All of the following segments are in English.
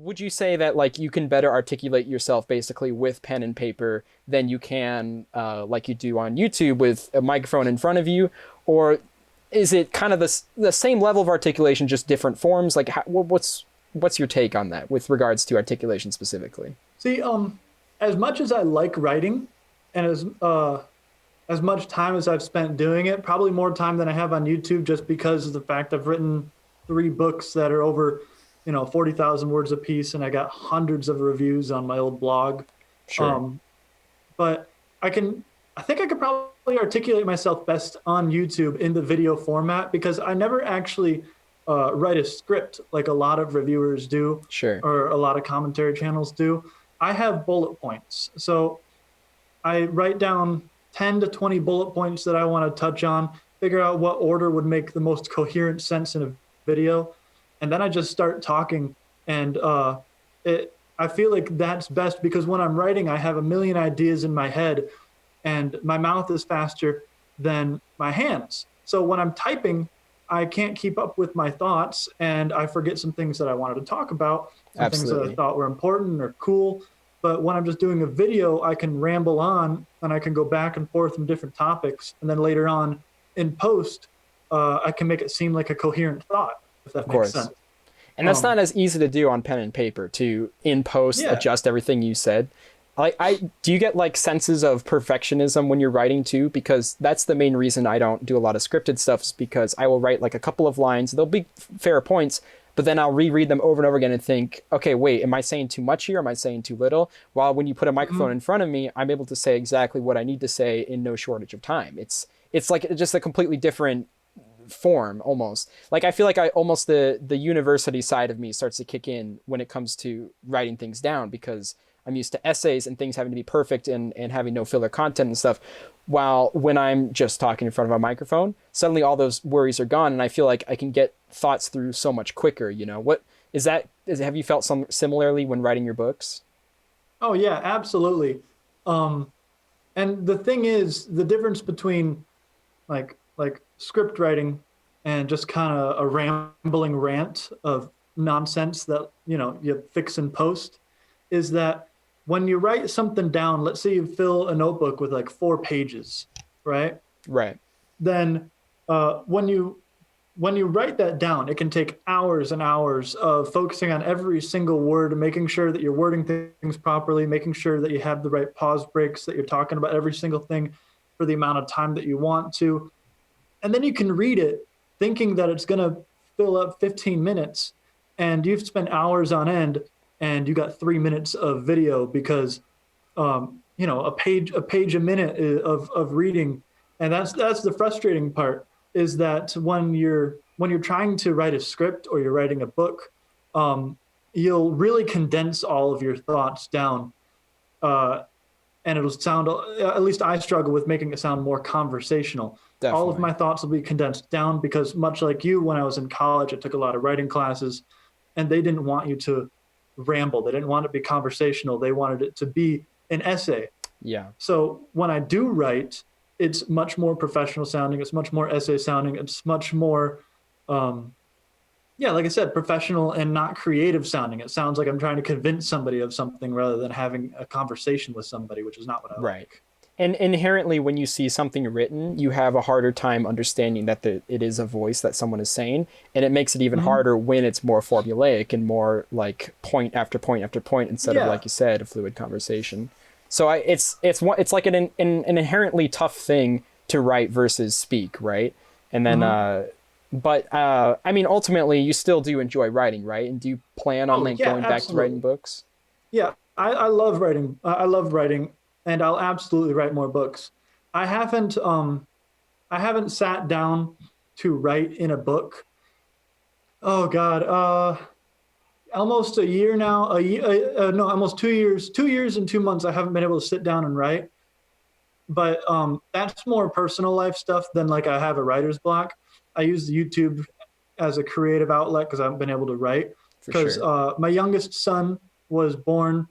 would you say that like you can better articulate yourself basically with pen and paper than you can like you do on YouTube with a microphone in front of you, or is it kind of the same level of articulation, just different forms? Like, what's your take on that with regards to articulation specifically? See, as much as I like writing, and as much time as I've spent doing it, probably more time than I have on YouTube, just because of the fact I've written 3 books that are over, 40,000 words a piece, and I got hundreds of reviews on my old blog. Sure. Um, but I think I could probably articulate myself best on YouTube in the video format because I never actually write a script like a lot of reviewers do Sure. or a lot of commentary channels do. I have bullet points. So I write down 10 to 20 bullet points that I want to touch on, figure out what order would make the most coherent sense in a video, and then I just start talking. And I feel like that's best because when I'm writing, I have a million ideas in my head, and my mouth is faster than my hands. So when I'm typing, I can't keep up with my thoughts, and I forget some things that I wanted to talk about, some things that I Absolutely. thought were important or cool. But when I'm just doing a video, I can ramble on and I can go back and forth from different topics. And then later on in post, I can make it seem like a coherent thought, if that Of makes sense. course. And that's not Um, as easy to do on pen and paper to in post yeah. adjust everything you said. I do you get like senses of perfectionism when you're writing too? Because that's the main reason I don't do a lot of scripted stuff is because I will write like a couple of lines. They'll be fair points, but then I'll reread them over and over again and think, okay, wait, am I saying too much here? Am I saying too little? While when you put a microphone Mhm. in front of me, I'm able to say exactly what I need to say in no shortage of time. It's like just a completely different form almost. Like I feel like I almost the university side of me starts to kick in when it comes to writing things down because I'm used to essays and things having to be perfect and having no filler content and stuff. While when I'm just talking in front of a microphone, suddenly all those worries are gone and I feel like I can get thoughts through so much quicker, you know. What is that is have you felt some similarly when writing your books? Oh, yeah, absolutely. Um, and the thing is, the difference between like script writing and just kind of a rambling rant of nonsense that you fix and post is that when you write something down, let's say you fill a notebook with like 4 pages, right? Right. Then when you write that down, it can take hours and hours of focusing on every single word, making sure that you're wording things properly, making sure that you have the right pause breaks, that you're talking about every single thing for the amount of time that you want to. And then you can read it thinking that it's going to fill up 15 minutes, and you've spent hours on end, and you got 3 minutes of video because a page a minute of reading. And that's the frustrating part, is that when you're trying to write a script or you're writing a book, um, you'll really condense all of your thoughts down, uh, and it'll sound, at least I struggle with making it sound more conversational. All of Definitely. my thoughts will be condensed down because, much like you, when I was in college, I took a lot of writing classes, and they didn't want you to ramble. They didn't want it to be conversational. They wanted it to be an essay. Yeah. So when I do write, it's much more professional sounding. It's much more essay sounding. It's much more, um, yeah, like I said, professional and not creative sounding. It sounds like I'm trying to convince somebody of something rather than having a conversation with somebody, which is not what I Right. like. And inherently, when you see something written, you have a harder time understanding that it is a voice that someone is saying. And it makes it even Mm-hmm. harder when it's more formulaic and more like point after point after point instead of, like Yeah. you said, a fluid conversation. So it's like an inherently tough thing to write versus speak, right? And then, Mm-hmm. but I mean, ultimately, you still do enjoy writing, right? And do you plan on Oh, like yeah, going back to writing absolutely. books? Yeah, I love writing. I love writing, and I'll absolutely write more books. I haven't I haven't sat down to write in a book. Oh God, almost a year now. A year, no, almost 2 years. 2 years and 2 months. I haven't been able to sit down and write. But that's more personal life stuff than like I have a writer's block. I use YouTube as a creative outlet because I haven't been able to write. For Because sure. my youngest son was born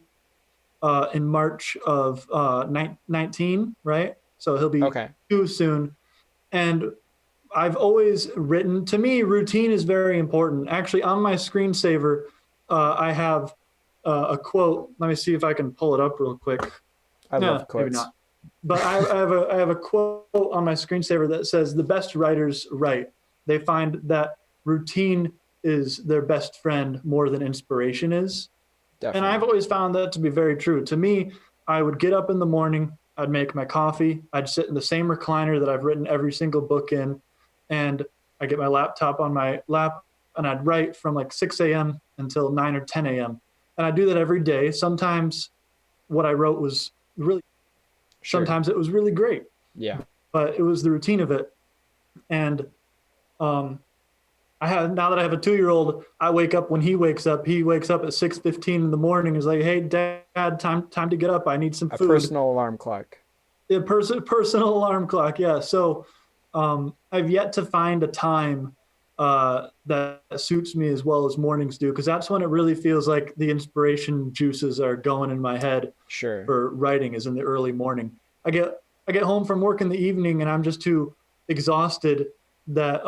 in March of 19, right? So he'll be Okay. 2 soon. And I've always written, to me, routine is very important. Actually, on my screensaver, I have a quote. Let me see if I can pull it up real quick. I No, love quotes. maybe not. But I have a quote on my screensaver that says, "The best writers write. They find that routine is their best friend more than inspiration is." And I've Definitely. always found that to be very true. To me, I would get up in the morning, I'd make my coffee, I'd sit in the same recliner that I've written every single book in, and I get my laptop on my lap, and I'd write from like 6 a.m. until 9 or 10 a.m. And I do that every day. Sometimes what I wrote was really, Sure. sometimes it was really great, Yeah. but it was the routine of it. And um, I have, now that I have a 2-year-old, I wake up when he wakes up. He wakes up at 6:15 in the morning. He's like, "Hey, Dad, time to get up. I need some A food." personal alarm clock. A personal alarm clock. Yeah. So I've yet to find a time that suits me as well as mornings do, because that's when it really feels like the inspiration juices are going in my head Sure. for writing, is in the early morning. I get home from work in the evening and I'm just too exhausted that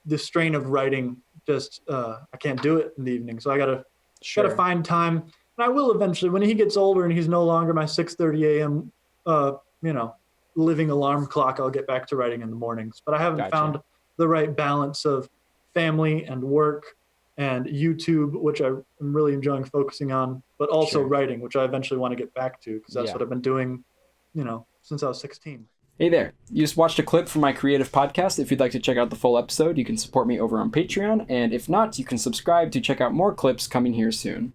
the strain of writing just I can't do it in the evening. So I gotta Sure. find time, and I will eventually when he gets older and he's no longer my 6:30 a.m. Uh, you know, living alarm clock. I'll get back to writing in the mornings, but I haven't Gotcha. found the right balance of family and work and YouTube, which I'm really enjoying focusing on, but also Sure. writing, which I eventually want to get back to because that's Yeah. what I've been doing, since I was 16. Hey there. You just watched a clip from my creative podcast. If you'd like to check out the full episode, you can support me over on Patreon. And if not, you can subscribe to check out more clips coming here soon.